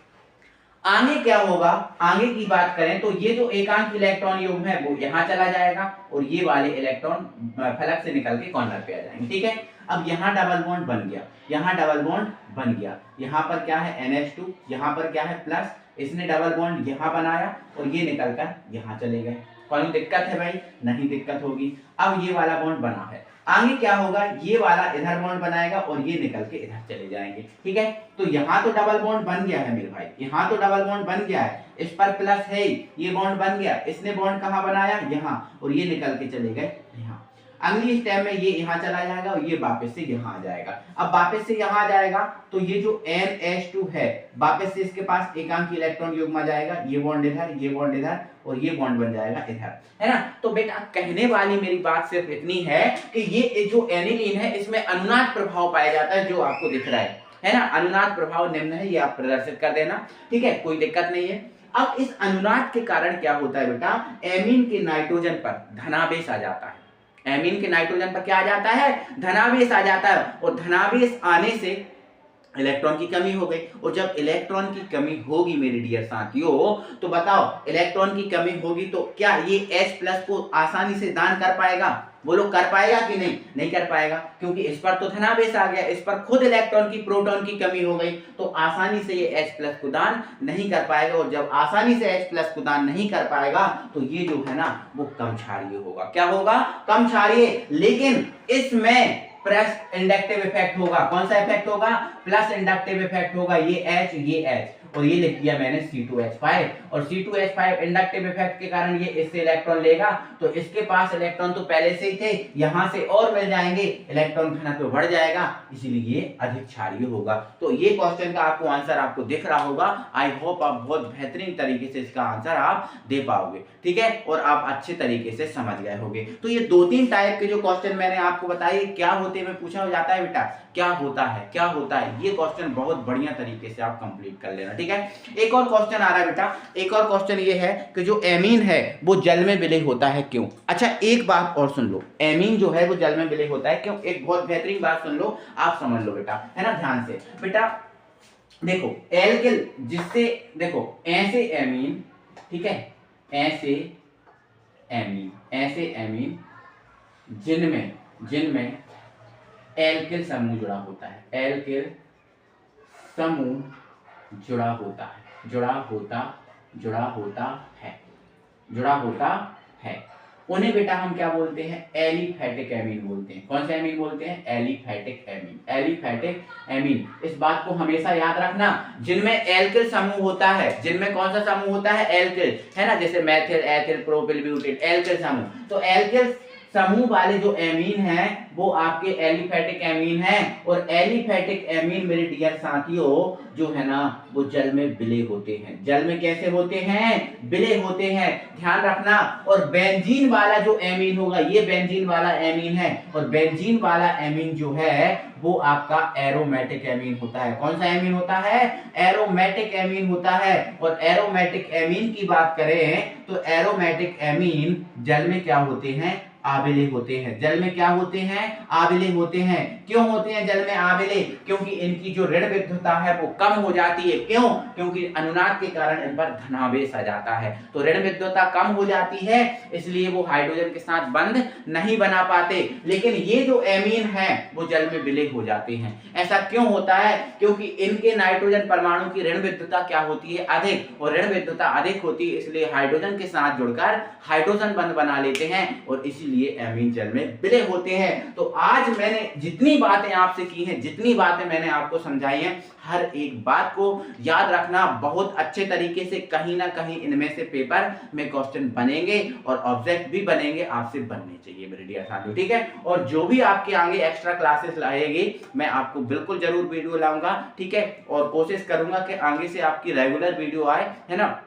[SPEAKER 1] आगे क्या होगा, आगे की बात करें तो ये जो एकांक इलेक्ट्रॉन युग्म है वो यहाँ चला जाएगा और ये वाले इलेक्ट्रॉन फलक से निकल के कॉर्नर पे आ जाएंगे, ठीक है। अब यहाँ डबल बॉन्ड बन गया, यहाँ डबल बॉन्ड बन गया, यहाँ पर क्या है NH2, यहाँ पर क्या है प्लस, इसने डबल बॉन्ड यहाँ बनाया और ये निकलकर यहाँ चले गए। कोई दिक्कत है भाई, नहीं दिक्कत होगी। अब ये वाला बॉन्ड बना है, आगे क्या होगा, ये वाला इधर बॉन्ड बनाएगा और ये निकल के इधर चले जाएंगे, ठीक है। तो यहाँ तो डबल बॉन्ड बन गया है मेरे भाई, यहाँ तो डबल बॉन्ड बन गया है, इस पर प्लस है, ये बॉन्ड बन गया, इसने बॉन्ड कहाँ बनाया, यहाँ, और ये निकल के चले गए यहाँ। अगली स्टेप में ये यहाँ चला जाएगा और ये वापस से यहाँ आ जाएगा। अब वापस से यहाँ आ जाएगा तो ये जो NH2 है वापस से इसके पास एकांक इलेक्ट्रॉन युग्म आ जाएगा, ये बॉन्ड इधर, ये बॉन्ड इधर और ये बॉन्ड बन जाएगा इधर, है ना। तो बेटा कहने वाली मेरी बात सिर्फ इतनी है कि ये जो एनिलीन है इसमें अनुनाद प्रभाव पाया जाता है, जो आपको दिख रहा है ना। अनुनाद प्रभाव निम्न है, ये आप प्रदर्शित कर देना, ठीक है, कोई दिक्कत नहीं है। अब इस अनुनाद के कारण क्या होता है बेटा, एमीन के नाइट्रोजन पर धनावेश आ जाता है। एमीन के नाइट्रोजन पर क्या आ जाता है, धनावेश आ जाता है, और धनावेश आने से इलेक्ट्रॉन की कमी हो गई। और जब इलेक्ट्रॉन की कमी होगी मेरे डियर साथियों, तो बताओ इलेक्ट्रॉन की कमी होगी तो क्या ये H+ को आसानी से दान कर पाएगा, बोलो कर पाएगा कि नहीं, नहीं कर पाएगा, क्योंकि इस पर तो धनावेश आ गया, इस पर खुद इलेक्ट्रॉन की, प्रोटॉन की कमी हो गई, तो आसानी से ये H+ को दान नहीं कर पाएगा। और जब आसानी से H+ को दान नहीं कर पाएगा तो ये जो है ना वो कम क्षारीय होगा। क्या होगा, कम क्षारीय। लेकिन इसमें प्लस इंडक्टिव इफेक्ट होगा। कौन सा इफेक्ट होगा, प्लस इंडक्टिव इफेक्ट होगा। ये H, ये H, और ये लिख दिया मैंने C2H5, और C2H5 इंडक्टिव इफेक्ट के कारण ये इससे इलेक्ट्रॉन लेगा, तो इसके पास इलेक्ट्रॉन तो पहले से ही थे, यहां से और मिल जाएंगे, इलेक्ट्रॉन घनत्व बढ़ जाएगा, इसीलिए ये अधिक क्षारीय होगा। तो ये क्वेश्चन का आपको आंसर आपको दिख रहा होगा। आई होप आप बहुत बेहतरीन तरीके से इसका आंसर आप दे पाओगे, ठीक है, और आप अच्छे तरीके से समझ गए होंगे। तो ये 2-3 टाइप के जो क्वेश्चन मैंने आपको बताए क्या होते हैं, पूछा जाता है बेटा क्या होता है, क्या होता है, ये क्वेश्चन बहुत बढ़िया तरीके से आप कंप्लीट कर लेना, ठीक है। एक और क्वेश्चन आ रहा है बेटा, एक और क्वेश्चन ये है कि जो एमीन है वो जल में विलय होता है क्यों। अच्छा एक बात और सुन लो, एमीन जो है वो जल में विलय होता है क्यों, एक बहुत बेहतरीन बात सुन लो, आप समझ लो बेटा, है ना, ध्यान से बेटा। देखो एल्किल, जिससे देखो ऐसे एमीन, ठीक है, ऐसे एमीन जिनमें एल्किल समूह जुड़ा होता है, एल्किल समूह जुड़ा होता है, उन्हें बेटा हम क्या बोलते हैं, एलिफेटिक एमीन बोलते हैं। कौन सा एमीन बोलते हैं, एलिफेटिक एमीन। इस बात को हमेशा याद रखना, जिनमें एल्किल समूह होता है, जिनमें कौन सा समूह होता है, एल्किल, है ना, जैसे methyl, ethyl, propyl, butane, alkyl समूह। तो एल्किल समूह वाले जो एमीन हैं वो आपके एलिफेटिक एमीन हैं, और एलिफेटिक एमीन मेरे डियर साथियों जो है ना वो जल में विलय होते हैं। जल में कैसे होते हैं? विलय होते हैं, ध्यान रखना। और बेंजीन वाला जो एमीन होगा, ये बेंजीन वाला एमीन है, और बेंजीन वाला एमीन जो है वो आपका एरोमेटिक एमीन होता है। कौन सा एमीन होता है? एरोमेटिक एमीन होता है। और एरोमेटिक एमीन की बात करें तो एरोमेटिक एमीन जल में क्या होते हैं? आविले होते हैं। जल में क्या होते हैं? आविले होते हैं। क्यों होते हैं जल में आविले? क्योंकि इनकी जो ऋण विद्युतता है वो कम हो जाती है। क्यों? क्योंकि अनुनाद के कारण इन पर धनावेश आ जाता है, तो ऋण विद्युतता कम हो जाती है, इसलिए वो हाइड्रोजन के साथ बंध नहीं बना पाते। लेकिन ये जो एमीन है वो जल में विलय हो जाते हैं। ऐसा क्यों होता है? क्योंकि इनके नाइट्रोजन परमाणु की ऋण विद्युतता क्या होती है? अधिक, और ऋण विद्युतता अधिक होती है, इसलिए हाइड्रोजन के साथ जुड़कर हाइड्रोजन बंध बना लेते हैं, और इसीलिए एमीन जल में विलय होते हैं। तो आज मैंने जितनी बातें आपसे की हैं, जितनी बातें मैंने आपको समझाई हैं, हर एक बात को याद रखना बहुत अच्छे तरीके से। कहीं ना कहीं इनमें से पेपर में क्वेश्चन बनेंगे और ऑब्जेक्ट भी बनेंगे, आपसे बनने चाहिए मेरे डियर साथियों, ठीक है। और जो भी आपके आगे एक्स्ट्रा क्लासेस लाएगी मैं आपको बिल्कुल जरूर वीडियो लाऊंगा, ठीक है। और कोशिश करूंगा कि आगे से आपकी रेगुलर वीडियो आए, है ना,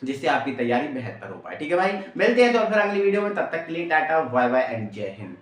[SPEAKER 1] जिससे आपकी तैयारी बेहतर हो पाए, ठीक है भाई। मिलते हैं तो फिर अगली वीडियो में, तब तक के लिए टाटा बाय बाय एंड जय हिंद।